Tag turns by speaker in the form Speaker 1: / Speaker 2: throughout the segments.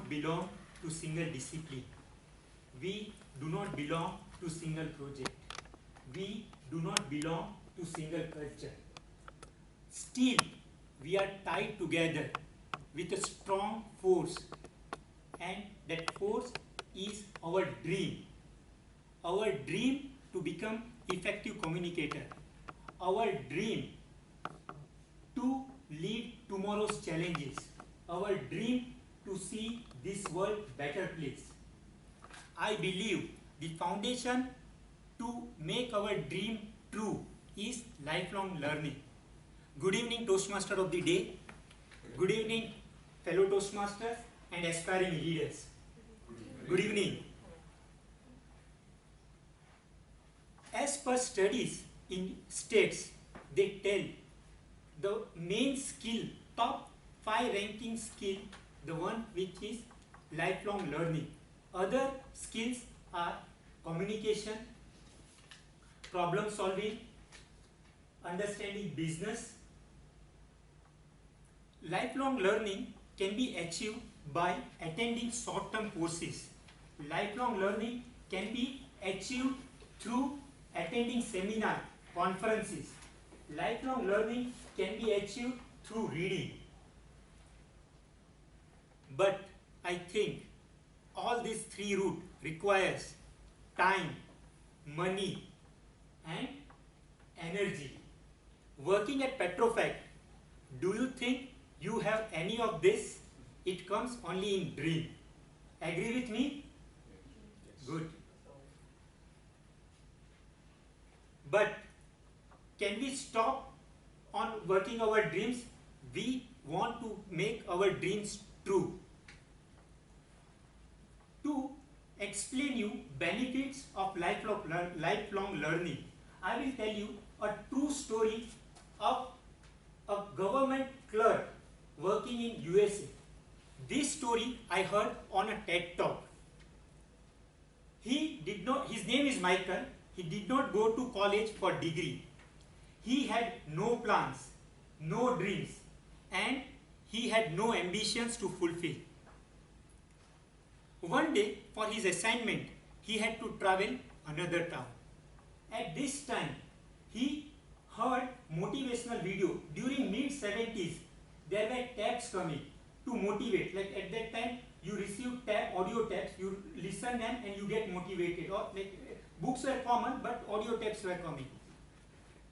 Speaker 1: not belong to single discipline. We do not belong to single project. We do not belong to single culture. Still, we are tied together with a strong force, and that force is our dream. Our dream to become effective communicator. Our dream to lead tomorrow's challenges. Our dream to see this world better place. I believe the foundation to make our dream true is lifelong learning. Good evening, Toastmaster of the day. Good evening, fellow Toastmasters and aspiring leaders. Good evening. As per studies in states, they tell the main skill, top 5 ranking skill, the one which is lifelong learning. Other skills are communication, problem solving, understanding business. Lifelong learning can be achieved by attending short-term courses. Lifelong learning can be achieved through attending seminars, conferences. Lifelong learning can be achieved through reading. But I think all these 3 routes requires time, money and energy. Working at Petrofac, do you think you have any of this? It comes only in dream. Agree with me? Good. But can we stop on working our dreams? We want to make our dreams true. To explain you benefits of lifelong learning, I will tell you a true story of a government clerk working in USA. This story I heard on a TED talk. His name is Michael. He did not go to college for degree. He had no plans, no dreams, and he had no ambitions to fulfill. One day, for his assignment, he had to travel another town. At this time, he heard motivational video. During mid-70s, there were tapes coming to motivate. Like at that time, you receive audio tapes, you listen them and you get motivated. Or like books were common, but audio tapes were coming.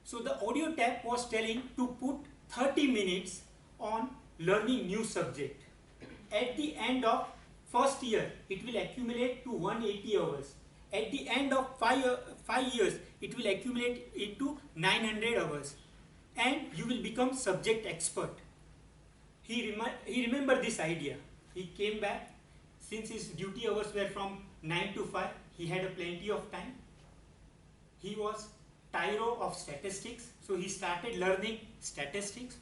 Speaker 1: So the audio tape was telling to put 30 minutes on learning new subject. At the end of first year, it will accumulate to 180 hours. At the end of 5 years, it will accumulate into 900 hours. And you will become subject expert. He remembered this idea. He came back. Since his duty hours were from 9 to 5, he had a plenty of time. He was tyro of statistics, so he started learning statistics.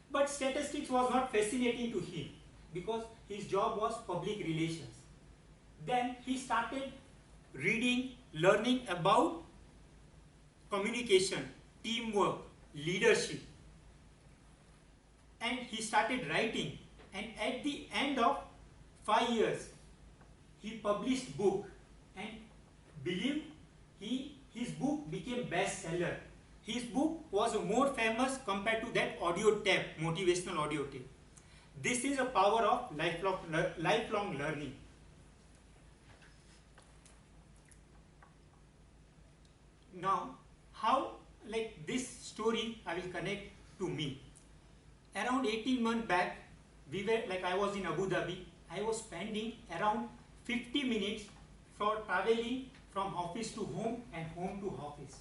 Speaker 1: But statistics was not fascinating to him because his job was public relations. Then he started reading, learning about communication, teamwork, leadership. And he started writing. And at the end of 5 years, he published book. And believe his book became bestseller. His book was more famous compared to that audio tape, motivational audio tape. This is a power of lifelong learning. Now, how like this story I will connect to me. Around 18 months back, I was in Abu Dhabi. I was spending around 50 minutes for traveling from office to home and home to office.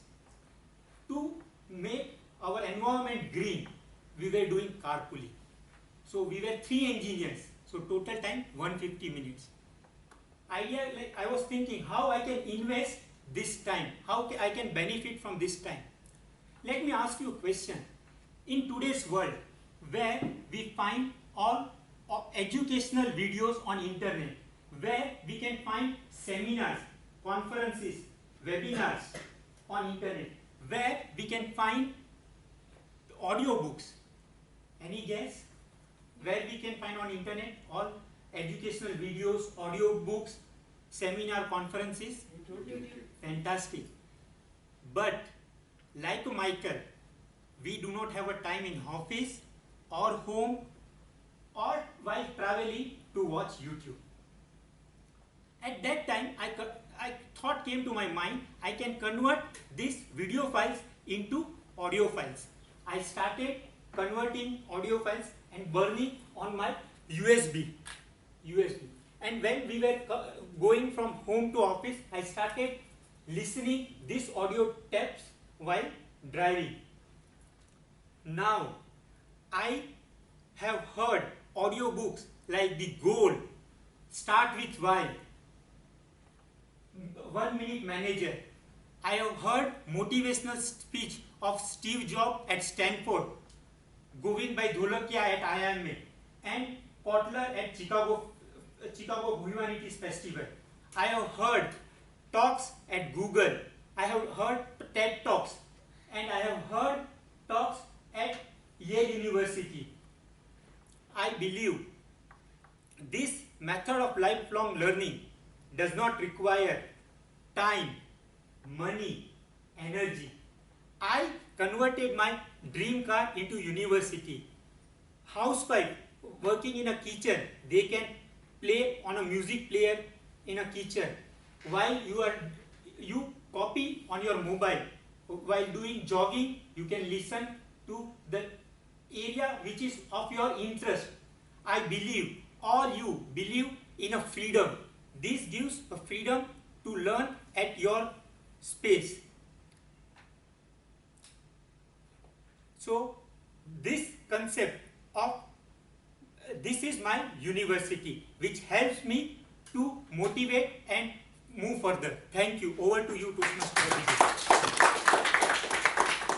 Speaker 1: To make our environment green, we were doing carpooling. So we were 3 engineers. So total time 150 minutes. I was thinking how I can invest this time, how I can benefit from this time. Let me ask you a question. In today's world, where we find all educational videos on internet, where we can find seminars, conferences, webinars on internet, where we can find audiobooks. Any guess? Where we can find on internet all educational videos, audio books, seminar conferences? Fantastic. But like Michael, we do not have a time in office or home or while traveling to watch YouTube. At that time, I thought came to my mind, I can convert these video files into audio files. I started converting audio files and burning on my USB. And when we were going from home to office, I started listening these audio tapes while driving. Now, I have heard audiobooks like The Goal, Start With Why, 1 Minute Manager. I have heard motivational speech of Steve Jobs at Stanford, Govind Bhai Dholakia at IIM, and Kotler at Chicago Humanities Festival. I have heard talks at Google. I have heard TED Talks, and I have heard talks at Yale University. I believe this method of lifelong learning does not require time, money, energy. I converted my dream car into university. Housewife working in a kitchen, they can play on a music player in a kitchen while you copy on your mobile. While doing jogging, you can listen to the area which is of your interest. I believe, or you believe in a freedom. This gives a freedom to learn at your space. So this concept of this is my university, which helps me to motivate and move further. Thank you. Over to you, Toastmaster.